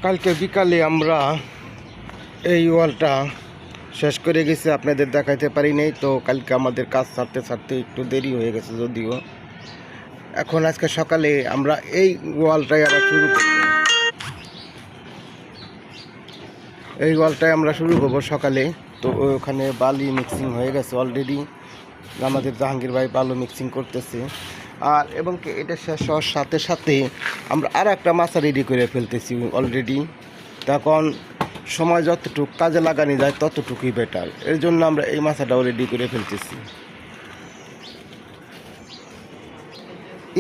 কালকে বিকালে আমরা এই ওয়ালটা শেষ করে গেছি, আপনাদের দেখাইতে পারি নাই। তো কালকে আমাদের কাজ ছাড়তে ছাড়তে একটু দেরি হয়ে গেছে যদিও। এখন আজকে সকালে আমরা এই ওয়ালটাই আবার শুরু করব। এই ওয়ালটাই আমরা শুরু করবো সকালে। তো ওখানে বালি মিক্সিং হয়ে গেছে অলরেডি, আমাদের জাহাঙ্গীর ভাই বালু মিক্সিং করতেছে। আর এবং এটা শেষ হওয়ার সাথে সাথে আমরা আর একটা মাছা রেডি করে ফেলতেছি অলরেডি। তখন সময় যতটুকু কাজে লাগানো যায় ততটুকুই বেটার, এর জন্য আমরা এই মাছটাও রেডি করে ফেলতেছি।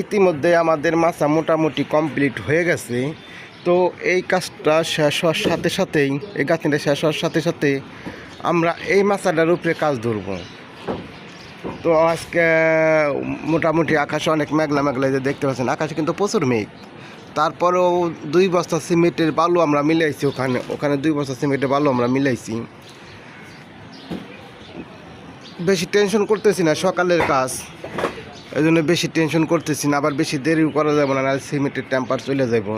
ইতিমধ্যে আমাদের মাছা মোটামুটি কমপ্লিট হয়ে গেছে। তো এই কাজটা শেষ হওয়ার সাথে সাথেই, এই গাঁথনিটা শেষ হওয়ার সাথে সাথে আমরা এই মাছটার উপরে কাজ ধরবো। তো আজকে মোটামুটি আকাশে অনেক মেঘলা মেঘলা, যে দেখতে পাচ্ছেন আকাশে কিন্তু প্রচুর মেঘ। তারপরেও 2 বস্তা সিমেন্টের বালু আমরা মিলাইছি, ওখানে 2 বস্তা সিমেন্টের বালু আমরা মিলাইছি। বেশি টেনশন করতেছি না, সকালের কাজ, এই জন্য বেশি টেনশন করতেছি না। আবার বেশি দেরি করা যাবে না, সিমেন্টের টেম্পার চলে যাব।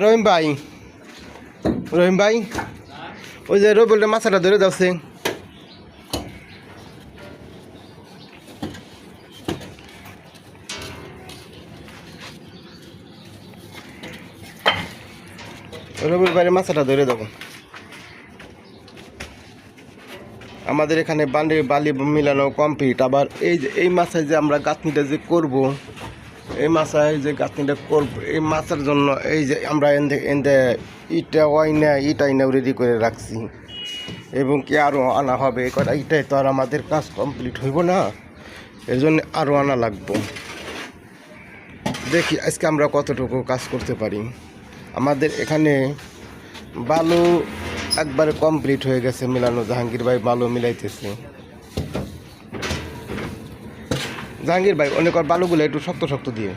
রহিম ভাই, ওই যে রবিউলের মাছটা ধরে যাচ্ছে। রবিউল ভাইয়ের মাছটা ধরে দেবো। আমাদের এখানে বালি মিলানো কমপ্লিট। আবার এই মাছায় যে আমরা গাঁথনিটা যে করব, এই মাছায় যে গাঁথনিটা করব, এই মাছের জন্য এই যে আমরা এনতে ইটাইনাও রেডি করে রাখছি। এবং কি আরও আনা হবে, কটা ইটাই তো আর আমাদের কাজ কমপ্লিট হইব না, এর জন্য আরও আনা লাগবো। দেখি আজকে আমরা কতটুকু কাজ করতে পারি। আমাদের এখানে বালু একবারে কমপ্লিট হয়ে গেছে মিলানো, জাহাঙ্গীর ভাই বালু মিলাইতেছে। জাহাঙ্গীর ভাই অনেক বালুগুলো একটু শক্ত শক্ত দিয়ে,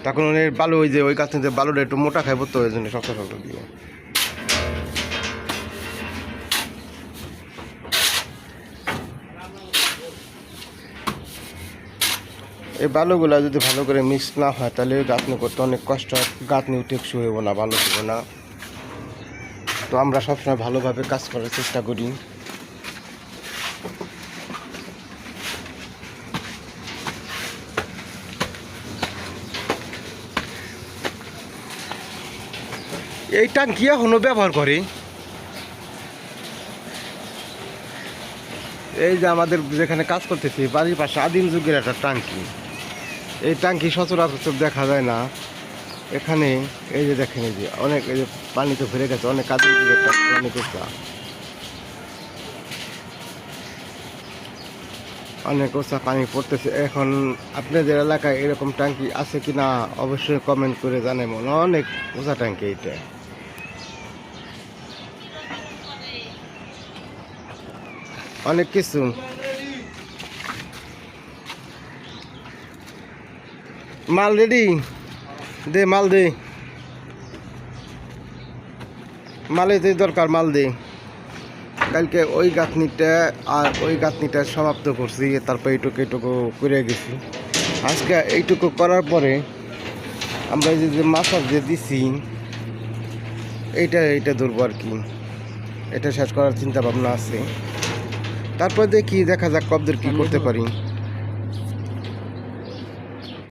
তখন ওই বালু ওই যে ওই গাছ থেকে বালুটা একটু মোটা খাইব, তো ওই জন্য শক্ত শক্ত দিয়ে। এই বালুগুলা যদি ভালো করে মিক্স না হয় তাহলে গাঁথনি করতে অনেক কষ্ট হয়, গাঁথনিও টেকসই হইব না, ভালো হইব না। তো আমরা সবসময় ভালোভাবে কাজ করার চেষ্টা করি। এই ট্যাঙ্কি এখনো ব্যবহার করে। এই যে আমাদের যেখানে কাজ করতেছি বাড়ির পাশে আদিম যুগের একটা ট্যাঙ্কি। এই ট্যাঙ্কি সচরাচর দেখা যায় না এখানে। এই যে দেখেন, এই যে অনেক, এই যে পানিতে ভরে গেছে, অনেক আদিম যুগের একটা অনেক উঁচা পানি পড়তেছে। এখন আপনাদের এলাকায় এরকম ট্যাঙ্কি আছে কি না অবশ্যই কমেন্ট করে জানাবেন। অনেক উঁচা ট্যাঙ্কি এটা। অনেক কিছু মাল রেডি দে, মাল দে, মালে যে দরকার মাল দে। কালকে ওই গাঁথনিটা আর ওই গাঁথনিটা সমাপ্ত করছি, তারপর এইটুকু করে গেছি। আজকে এইটুকু করার পরে আমরা যে মাছা যে দিছি এইটা ধরবো আর কি। এটা শেষ করার চিন্তা ভাবনা আছে। তারপর দেখা যাক কতদূর কী করতে পারি।